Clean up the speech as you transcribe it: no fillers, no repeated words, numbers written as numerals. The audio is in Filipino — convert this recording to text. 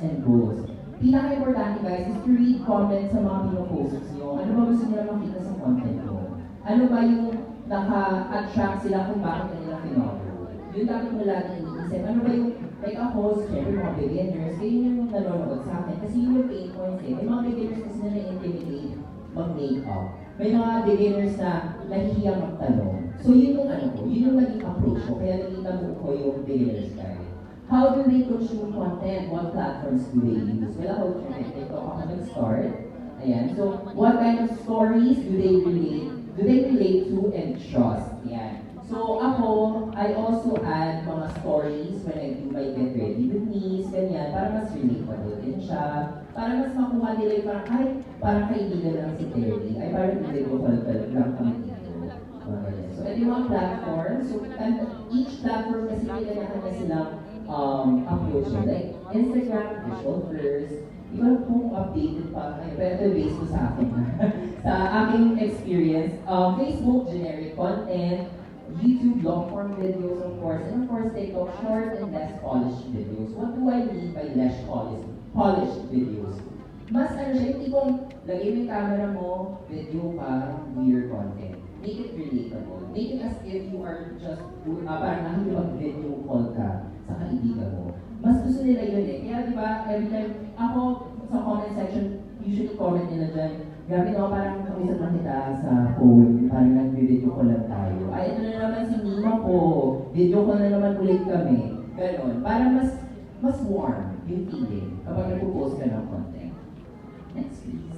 and goals. Pinaka-importante guys is to read comments sa mga pinoposts nyo. Ano ba gusto nila makita sa content mo? Ano ba yung naka-attract sila kung bakit kanila pinolo? Yun dapat mo lagi iniisip. Ano ba yung, like ako, syempre mga beginners, kayo yung nanonood sa akin. Kasi yun yung pain points eh. May mga beginners kasi na na-intimidate mag-makeup. May mga beginners na nahihiya magtanong. So yun yung ano ko, yun yung naging approach ko. Kaya nakita ko yung beginners guide. How do they consume content? What platforms do they use? Well, ako, TikTok ako nag-start. Ayan. So, what kind of stories do they relate to and trust? Ayan. So, ako, I also add mga stories when I do my get ready with me, ganyan, para mas relatable din siya. Para mas makuha nila yung parang, ay, parang kaibigan lang si Terry. Ay, parang video call lang kami dito. So, ito yung mga platforms. So, and each platform kasi kanya-kanya silang approach. Like, Instagram, visual first. Di ko kung updated pa kayo, pero ito based ko sa akin. Sa aking experience. Facebook, generic content. YouTube, long-form videos, of course. And of course, TikTok, short and less polished videos. What do I mean by less polished videos? Mas ano siya, yung tipong lagay mo yung camera mo, video ka, do your content. Make it relatable. Make it as if you are just, parang nakikipag-video call ka sa kaibigan mo. Mas gusto nila yun eh. Kaya diba, every time, ako sa comment section, usually comment nila dyan, grabe no, parang kausap lang kita sa phone, parang nag-video call lang tayo. Ay, ito na naman si Nima ko, video call na naman ulit kami. Ganon, para mas warm yung feeling kapag nag-post ka ng content. Next please.